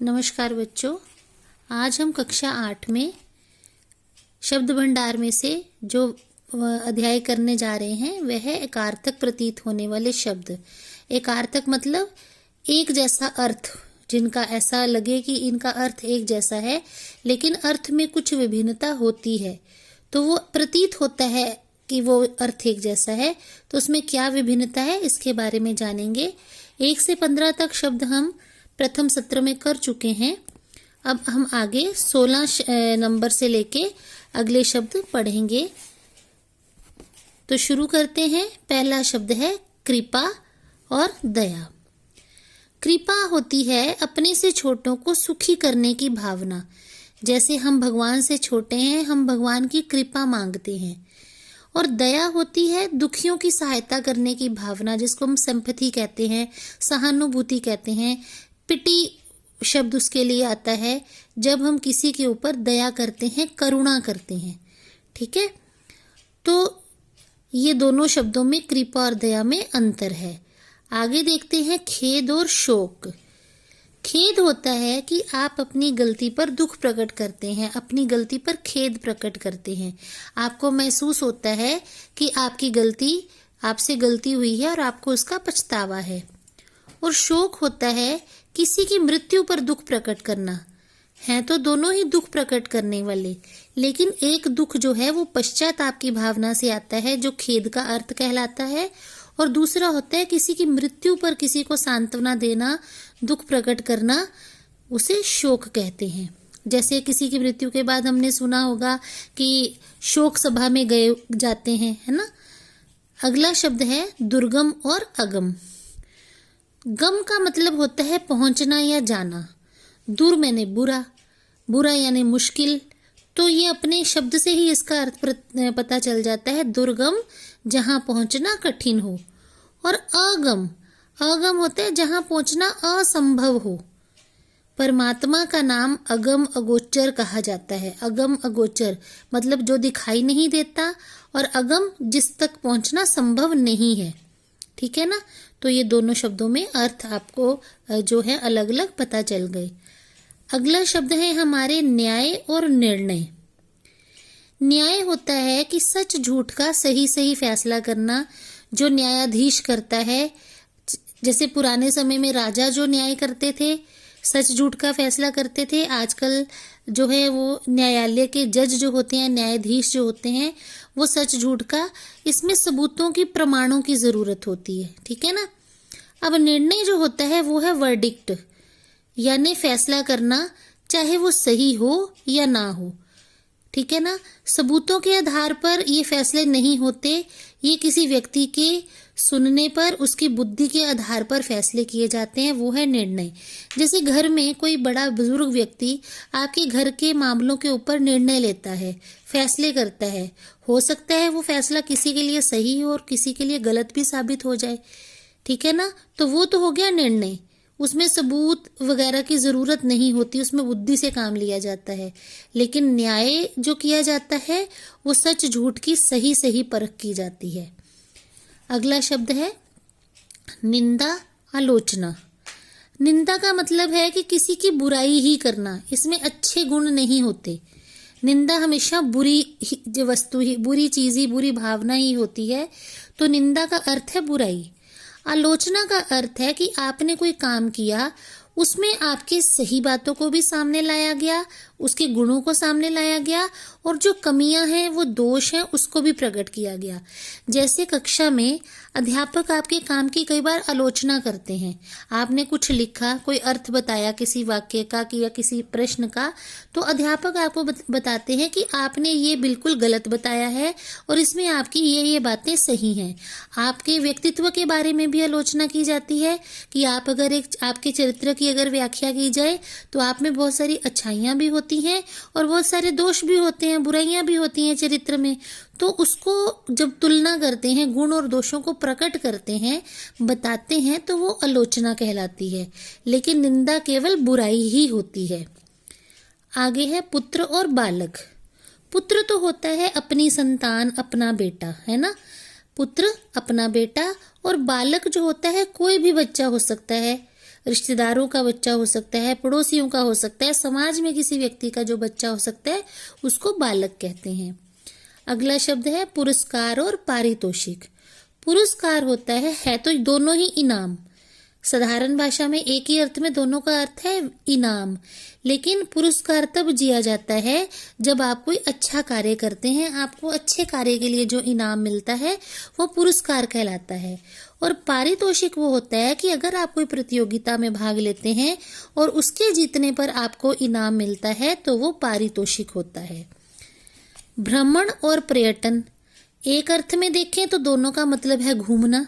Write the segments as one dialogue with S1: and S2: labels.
S1: नमस्कार बच्चों, आज हम कक्षा 8 में शब्द भंडार में से जो अध्याय करने जा रहे हैं वह है एकार्थक प्रतीत होने वाले शब्द। एकार्थक मतलब एक जैसा अर्थ, जिनका ऐसा लगे कि इनका अर्थ एक जैसा है लेकिन अर्थ में कुछ विभिन्नता होती है, तो वो प्रतीत होता है कि वो अर्थ एक जैसा है। तो उसमें क्या विभिन्नता है इसके बारे में जानेंगे। 1 से 15 तक शब्द हम प्रथम सत्र में कर चुके हैं। अब हम आगे 16 नंबर से लेके अगले शब्द पढ़ेंगे। तो शुरू करते हैं। पहला शब्द है कृपा और दया। कृपा होती है अपने से छोटों को सुखी करने की भावना। जैसे हम भगवान से छोटे हैं, हम भगवान की कृपा मांगते हैं। और दया होती है दुखियों की सहायता करने की भावना, जिसको हम सिंपैथी कहते हैं, सहानुभूति कहते हैं। पिटी शब्द उसके लिए आता है जब हम किसी के ऊपर दया करते हैं, करुणा करते हैं। ठीक है, तो ये दोनों शब्दों में कृपा और दया में अंतर है। आगे देखते हैं खेद और शोक। खेद होता है कि आप अपनी गलती पर दुख प्रकट करते हैं, अपनी गलती पर खेद प्रकट करते हैं। आपको महसूस होता है कि आपसे गलती हुई है और आपको उसका पछतावा है। और शोक होता है किसी की मृत्यु पर दुख प्रकट करना। हैं तो दोनों ही दुख प्रकट करने वाले, लेकिन एक दुख जो है वो पश्चाताप की भावना से आता है, जो खेद का अर्थ कहलाता है। और दूसरा होता है किसी की मृत्यु पर किसी को सांत्वना देना, दुख प्रकट करना, उसे शोक कहते हैं। जैसे किसी की मृत्यु के बाद हमने सुना होगा कि शोक सभा में गए जाते हैं, है ना। अगला शब्द है दुर्गम और अगम। गम का मतलब होता है पहुंचना या जाना। दूर मैंने बुरा, बुरा यानी मुश्किल। तो ये अपने शब्द से ही इसका अर्थ पता चल जाता है। दुर्गम जहां पहुंचना कठिन हो। और अगम, अगम होता है जहां पहुंचना असंभव हो। परमात्मा का नाम अगम अगोचर कहा जाता है। अगम अगोचर मतलब जो दिखाई नहीं देता, और अगम जिस तक पहुंचना संभव नहीं है। ठीक है ना। तो ये दोनों शब्दों में अर्थ आपको जो है अलग अलग पता चल गए। अगला शब्द है हमारे न्याय और निर्णय। न्याय होता है कि सच झूठ का सही सही फैसला करना, जो न्यायाधीश करता है। जैसे पुराने समय में राजा जो न्याय करते थे, सच झूठ का फैसला करते थे। आजकल जो है वो न्यायालय के जज जो होते हैं, न्यायाधीश जो होते हैं, वो सच झूठ का, इसमें सबूतों की, प्रमाणों की जरूरत होती है। ठीक है ना। अब निर्णय जो होता है वो है वर्डिक्ट, यानी फैसला करना, चाहे वो सही हो या ना हो। ठीक है ना। सबूतों के आधार पर ये फैसले नहीं होते, ये किसी व्यक्ति के सुनने पर, उसकी बुद्धि के आधार पर फैसले किए जाते हैं, वो है निर्णय। जैसे घर में कोई बड़ा बुजुर्ग व्यक्ति आपके घर के मामलों के ऊपर निर्णय लेता है, फैसले करता है। हो सकता है वो फैसला किसी के लिए सही हो और किसी के लिए गलत भी साबित हो जाए। ठीक है ना। तो वो तो हो गया निर्णय, उसमें सबूत वगैरह की जरूरत नहीं होती, उसमें बुद्धि से काम लिया जाता है। लेकिन न्याय जो किया जाता है वो सच झूठ की सही सही परख की जाती है। अगला शब्द है निंदा, आलोचना। निंदा का मतलब है कि किसी की बुराई ही करना, इसमें अच्छे गुण नहीं होते। निंदा हमेशा बुरी वस्तु ही, बुरी चीज ही, बुरी भावना ही होती है। तो निंदा का अर्थ है बुराई। आलोचना का अर्थ है कि आपने कोई काम किया, उसमें आपके सही बातों को भी सामने लाया गया, उसके गुणों को सामने लाया गया, और जो कमियां हैं, वो दोष हैं, उसको भी प्रकट किया गया। जैसे कक्षा में अध्यापक आपके काम की कई बार आलोचना करते हैं। आपने कुछ लिखा, कोई अर्थ बताया किसी वाक्य का या किसी प्रश्न का, तो अध्यापक आपको बताते हैं कि आपने ये बिल्कुल गलत बताया है और इसमें आपकी ये बातें सही हैं। आपके व्यक्तित्व के बारे में भी आलोचना की जाती है कि आप अगर आपके चरित्र की अगर व्याख्या की जाए तो आप में बहुत सारी अच्छाइयां भी होती हैं और बहुत सारे दोष भी होते हैं, बुराइयां भी होती हैं चरित्र में। तो उसको जब तुलना करते हैं, गुण और दोषों को प्रकट करते हैं, बताते हैं, तो वो आलोचना कहलाती है। लेकिन निंदा केवल बुराई ही होती है। आगे है पुत्र और बालक। पुत्र तो होता है अपनी संतान, अपना बेटा, है ना। पुत्र अपना बेटा, और बालक जो होता है कोई भी बच्चा हो सकता है। रिश्तेदारों का बच्चा हो सकता है, पड़ोसियों का हो सकता है, समाज में किसी व्यक्ति का जो बच्चा हो सकता है उसको बालक कहते हैं। अगला शब्द है पुरस्कार और पारितोषिक। पुरस्कार होता है तो दोनों ही इनाम। साधारण भाषा में एक ही अर्थ में दोनों का अर्थ है इनाम, लेकिन पुरस्कार तब दिया जाता है जब आप कोई अच्छा कार्य करते हैं, आपको अच्छे कार्य के लिए जो इनाम मिलता है वो पुरस्कार कहलाता है। और पारितोषिक वो होता है कि अगर आप कोई प्रतियोगिता में भाग लेते हैं और उसके जीतने पर आपको इनाम मिलता है तो वो पारितोषिक होता है। भ्रमण और पर्यटन, एक अर्थ में देखें तो दोनों का मतलब है घूमना,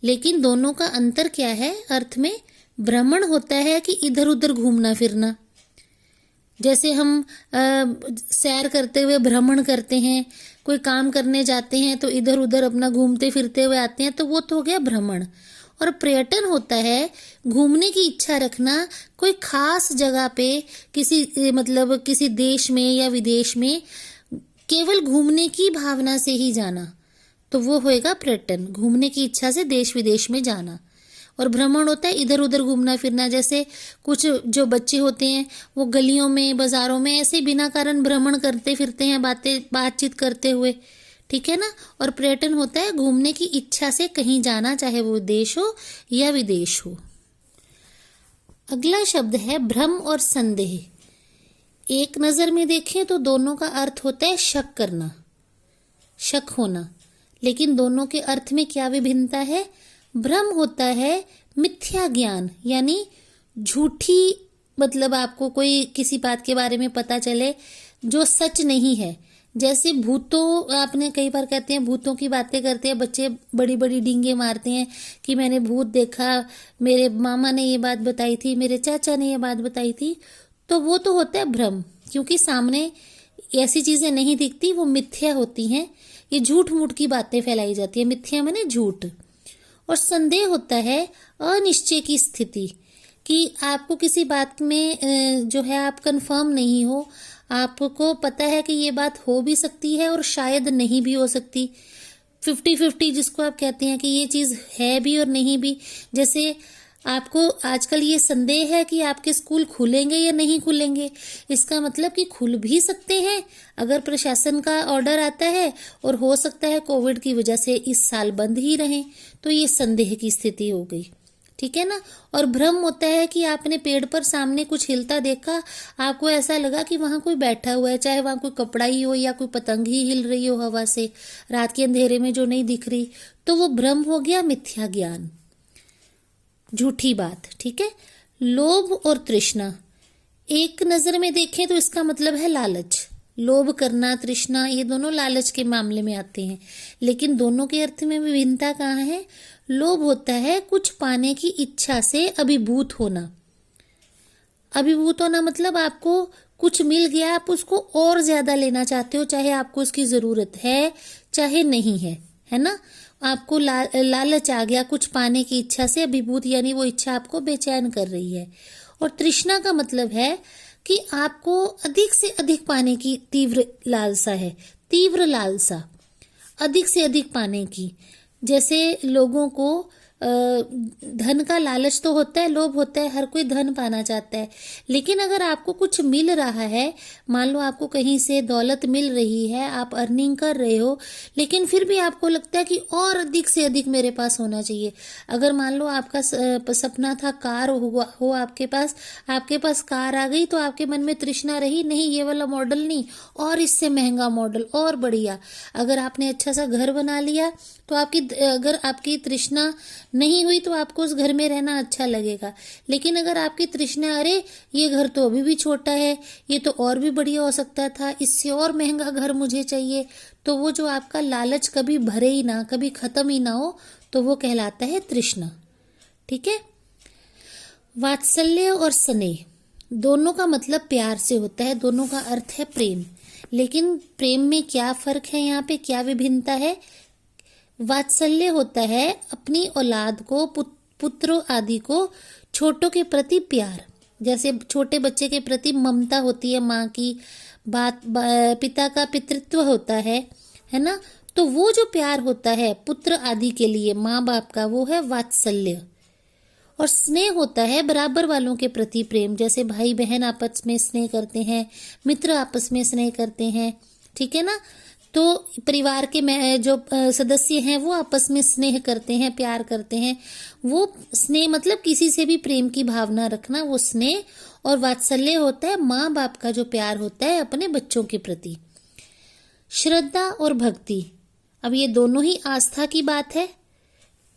S1: लेकिन दोनों का अंतर क्या है अर्थ में। भ्रमण होता है कि इधर उधर घूमना फिरना, जैसे हम सैर करते हुए भ्रमण करते हैं, कोई काम करने जाते हैं तो इधर उधर अपना घूमते फिरते हुए आते हैं, तो वो तो हो गया भ्रमण। और पर्यटन होता है घूमने की इच्छा रखना, कोई खास जगह पे किसी मतलब किसी देश में या विदेश में केवल घूमने की भावना से ही जाना, तो वो होएगा पर्यटन, घूमने की इच्छा से देश विदेश में जाना। और भ्रमण होता है इधर उधर घूमना फिरना, जैसे कुछ जो बच्चे होते हैं वो गलियों में बाजारों में ऐसे बिना कारण भ्रमण करते फिरते हैं, बातचीत करते हुए, ठीक है ना। और पर्यटन होता है घूमने की इच्छा से कहीं जाना, चाहे वो देश हो या विदेश हो। अगला शब्द है भ्रम और संदेह। एक नजर में देखें तो दोनों का अर्थ होता है शक करना, शक होना, लेकिन दोनों के अर्थ में क्या विभिन्नता है। भ्रम होता है मिथ्या ज्ञान, यानी झूठी, मतलब आपको कोई किसी बात के बारे में पता चले जो सच नहीं है। जैसे भूतों, आपने कई बार कहते हैं भूतों की बातें करते हैं बच्चे, बड़ी बड़ी डींगे मारते हैं कि मैंने भूत देखा, मेरे मामा ने ये बात बताई थी, मेरे चाचा ने ये बात बताई थी, तो वो तो होता है भ्रम, क्योंकि सामने ऐसी चीजें नहीं दिखती, वो मिथ्या होती हैं। ये झूठ मूठ की बातें फैलाई जाती है, मिथ्या माने झूठ। और संदेह होता है अनिश्चय की स्थिति, कि आपको किसी बात में जो है आप कंफर्म नहीं हो, आपको पता है कि ये बात हो भी सकती है और शायद नहीं भी हो सकती। 50-50 जिसको आप कहते हैं कि ये चीज़ है भी और नहीं भी। जैसे आपको आजकल ये संदेह है कि आपके स्कूल खुलेंगे या नहीं खुलेंगे, इसका मतलब कि खुल भी सकते हैं अगर प्रशासन का ऑर्डर आता है, और हो सकता है कोविड की वजह से इस साल बंद ही रहें, तो ये संदेह की स्थिति हो गई, ठीक है ना। और भ्रम होता है कि आपने पेड़ पर सामने कुछ हिलता देखा, आपको ऐसा लगा कि वहां कोई बैठा हुआ है, चाहे वहां कोई कपड़ा ही हो या कोई पतंग ही हिल रही हो हवा से, रात के अंधेरे में जो नहीं दिख रही, तो वो भ्रम हो गया, मिथ्या ज्ञान, झूठी बात, ठीक है। लोभ और तृष्णा, एक नजर में देखें तो इसका मतलब है लालच। लोभ करना, तृष्णा, ये दोनों लालच के मामले में आते हैं, लेकिन दोनों के अर्थ में विभिन्नता कहाँ है। लोभ होता है कुछ पाने की इच्छा से अभिभूत होना। अभिभूत होना मतलब आपको कुछ मिल गया, आप उसको और ज्यादा लेना चाहते हो, चाहे आपको उसकी जरूरत है चाहे नहीं है ना। आपको लालच आ गया, कुछ पाने की इच्छा से अभिभूत, यानी वो इच्छा आपको बेचैन कर रही है। और तृष्णा का मतलब है कि आपको अधिक से अधिक पाने की तीव्र लालसा है, तीव्र लालसा, अधिक से अधिक पाने की। जैसे लोगों को धन का लालच तो होता है, लोभ होता है, हर कोई धन पाना चाहता है, लेकिन अगर आपको कुछ मिल रहा है, मान लो आपको कहीं से दौलत मिल रही है, आप अर्निंग कर रहे हो, लेकिन फिर भी आपको लगता है कि और अधिक से अधिक मेरे पास होना चाहिए। अगर मान लो आपका सपना था कार हो आपके पास कार आ गई, तो आपके मन में तृष्णा रही, नहीं ये वाला मॉडल नहीं, और इससे महंगा मॉडल और बढ़िया। अगर आपने अच्छा सा घर बना लिया, तो अगर आपकी तृष्णा नहीं हुई तो आपको उस घर में रहना अच्छा लगेगा, लेकिन अगर आपकी तृष्णा, अरे ये घर तो अभी भी छोटा है, ये तो और भी बढ़िया हो सकता था, इससे और महंगा घर मुझे चाहिए, तो वो जो आपका लालच कभी भरे ही ना, कभी खत्म ही ना हो, तो वो कहलाता है तृष्णा, ठीक है। वात्सल्य और स्नेह, दोनों का मतलब प्यार से होता है, दोनों का अर्थ है प्रेम, लेकिन प्रेम में क्या फर्क है, यहाँ पे क्या विभिन्नता है। वात्सल्य होता है अपनी औलाद को, पुत्र आदि को, छोटों के प्रति प्यार, जैसे छोटे बच्चे के प्रति ममता होती है, माँ की पिता का पितृत्व होता है ना, तो वो जो प्यार होता है पुत्र आदि के लिए माँ बाप का, वो है वात्सल्य। और स्नेह होता है बराबर वालों के प्रति प्रेम, जैसे भाई बहन आपस में स्नेह करते हैं, मित्र आपस में स्नेह करते हैं, ठीक है ना। तो परिवार के जो सदस्य हैं वो आपस में स्नेह करते हैं, प्यार करते हैं। वो स्नेह मतलब किसी से भी प्रेम की भावना रखना, वो स्नेह। और वात्सल्य होता है माँ बाप का जो प्यार होता है अपने बच्चों के प्रति। श्रद्धा और भक्ति, अब ये दोनों ही आस्था की बात है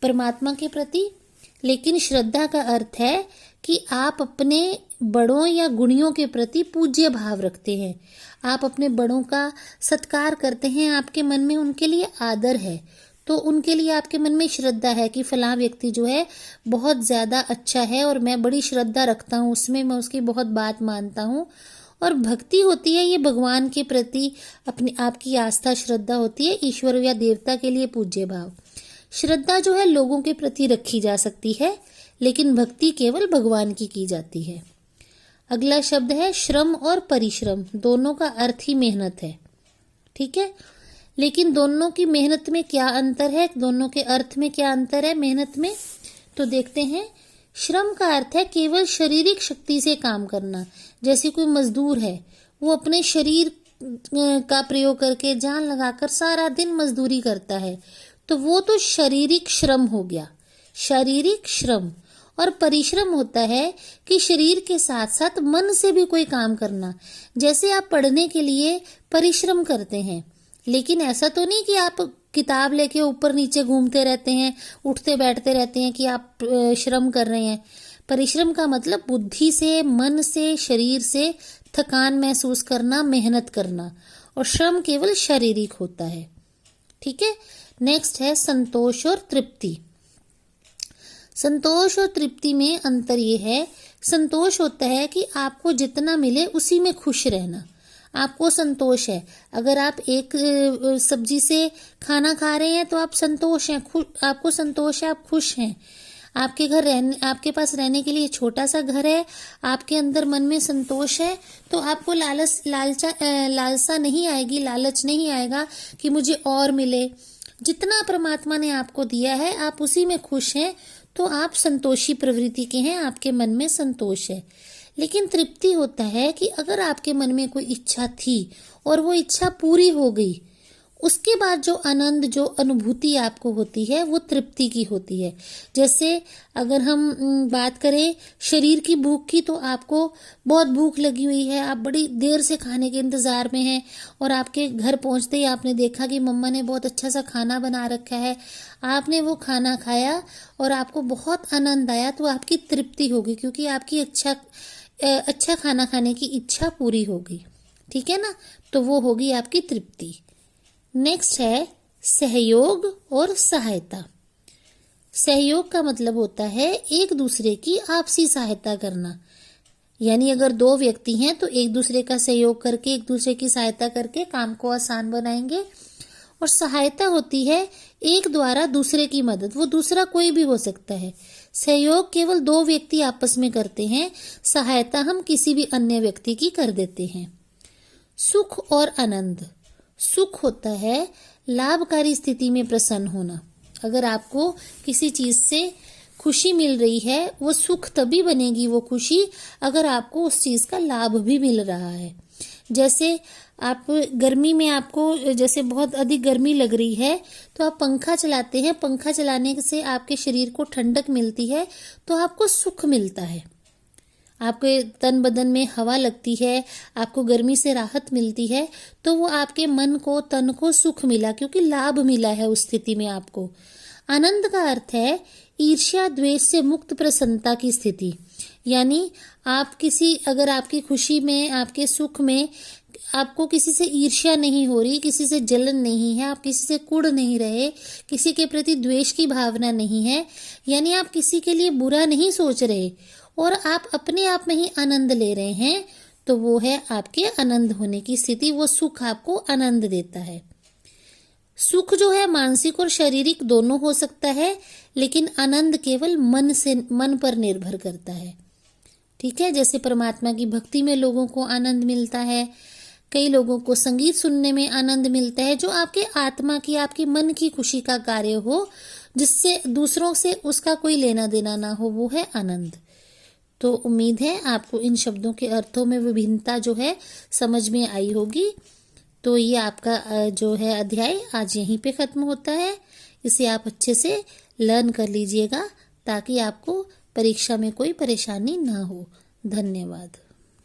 S1: परमात्मा के प्रति, लेकिन श्रद्धा का अर्थ है कि आप अपने बड़ों या गुणियों के प्रति पूज्य भाव रखते हैं, आप अपने बड़ों का सत्कार करते हैं, आपके मन में उनके लिए आदर है, तो उनके लिए आपके मन में श्रद्धा है कि फलां व्यक्ति जो है बहुत ज़्यादा अच्छा है और मैं बड़ी श्रद्धा रखता हूँ उसमें, मैं उसकी बहुत बात मानता हूँ। और भक्ति होती है ये भगवान के प्रति अपनी आपकी आस्था श्रद्धा होती है, ईश्वर या देवता के लिए पूज्य भाव। श्रद्धा जो है लोगों के प्रति रखी जा सकती है, लेकिन भक्ति केवल भगवान की जाती है। अगला शब्द है श्रम और परिश्रम, दोनों का अर्थ ही मेहनत है, ठीक है। लेकिन दोनों की मेहनत में क्या अंतर है, दोनों के अर्थ में क्या अंतर है मेहनत में, तो देखते हैं। श्रम का अर्थ है केवल शारीरिक शक्ति से काम करना, जैसे कोई मजदूर है वो अपने शरीर का प्रयोग करके जान लगाकर सारा दिन मजदूरी करता है, तो वो तो शारीरिक श्रम हो गया, शारीरिक श्रम। और परिश्रम होता है कि शरीर के साथ साथ मन से भी कोई काम करना, जैसे आप पढ़ने के लिए परिश्रम करते हैं, लेकिन ऐसा तो नहीं कि आप किताब लेके ऊपर नीचे घूमते रहते हैं, उठते बैठते रहते हैं कि आप श्रम कर रहे हैं। परिश्रम का मतलब बुद्धि से, मन से, शरीर से थकान महसूस करना, मेहनत करना, और श्रम केवल शारीरिक होता है, ठीक है। नेक्स्ट है संतोष और तृप्ति। संतोष और तृप्ति में अंतर ये है, संतोष होता है कि आपको जितना मिले उसी में खुश रहना, आपको संतोष है। अगर आप एक सब्जी से खाना खा रहे हैं तो आप संतोष हैं, आपको संतोष है, आप खुश हैं। आपके घर रहने, आपके पास रहने के लिए छोटा सा घर है, आपके अंदर मन में संतोष है, तो आपको लालसा नहीं आएगी, लालच नहीं आएगा कि मुझे और मिले। जितना परमात्मा ने आपको दिया है आप उसी में खुश हैं, तो आप संतोषी प्रवृत्ति के हैं, आपके मन में संतोष है। लेकिन तृप्ति होता है कि अगर आपके मन में कोई इच्छा थी और वो इच्छा पूरी हो गई, उसके बाद जो आनंद, जो अनुभूति आपको होती है वो तृप्ति की होती है। जैसे अगर हम बात करें शरीर की भूख की, तो आपको बहुत भूख लगी हुई है, आप बड़ी देर से खाने के इंतज़ार में हैं, और आपके घर पहुंचते ही आपने देखा कि मम्मा ने बहुत अच्छा सा खाना बना रखा है, आपने वो खाना खाया और आपको बहुत आनंद आया, तो आपकी तृप्ति होगी, क्योंकि आपकी अच्छा खाना खाने की इच्छा पूरी होगी, ठीक है ना। तो वो होगी आपकी तृप्ति। नेक्स्ट है सहयोग और सहायता। सहयोग का मतलब होता है एक दूसरे की आपसी सहायता करना, यानी अगर दो व्यक्ति हैं तो एक दूसरे का सहयोग करके, एक दूसरे की सहायता करके काम को आसान बनाएंगे। और सहायता होती है एक द्वारा दूसरे की मदद, वो दूसरा कोई भी हो सकता है। सहयोग केवल दो व्यक्ति आपस में करते हैं, सहायता हम किसी भी अन्य व्यक्ति की कर देते हैं। सुख और आनंद। सुख होता है लाभकारी स्थिति में प्रसन्न होना। अगर आपको किसी चीज से खुशी मिल रही है, वो सुख तभी बनेगी वो खुशी अगर आपको उस चीज का लाभ भी मिल रहा है। जैसे आप गर्मी में, आपको जैसे बहुत अधिक गर्मी लग रही है तो आप पंखा चलाते हैं, पंखा चलाने से आपके शरीर को ठंडक मिलती है, तो आपको सुख मिलता है, आपके तन बदन में हवा लगती है, आपको गर्मी से राहत मिलती है, तो वो आपके मन को, तन को सुख मिला, क्योंकि लाभ मिला है उस स्थिति में आपको। आनंद का अर्थ है ईर्ष्या द्वेष से मुक्त प्रसन्नता की स्थिति, यानी आप अगर आपकी खुशी में, आपके सुख में आपको किसी से ईर्ष्या नहीं हो रही, किसी से जलन नहीं है, आप किसी से कुढ़ नहीं रहे, किसी के प्रति द्वेष की भावना नहीं है, यानी आप किसी के लिए बुरा नहीं सोच रहे और आप अपने आप में ही आनंद ले रहे हैं, तो वो है आपके आनंद होने की स्थिति, वो सुख आपको आनंद देता है। सुख जो है मानसिक और शारीरिक दोनों हो सकता है, लेकिन आनंद केवल मन पर निर्भर करता है, ठीक है। जैसे परमात्मा की भक्ति में लोगों को आनंद मिलता है, कई लोगों को संगीत सुनने में आनंद मिलता है, जो आपके आत्मा की, आपके मन की खुशी का कार्य हो, जिससे दूसरों से उसका कोई लेना देना ना हो, वो है आनंद। तो उम्मीद है आपको इन शब्दों के अर्थों में विभिन्नता जो है समझ में आई होगी। तो ये आपका जो है अध्याय आज यहीं पे ख़त्म होता है। इसे आप अच्छे से लर्न कर लीजिएगा ताकि आपको परीक्षा में कोई परेशानी ना हो। धन्यवाद।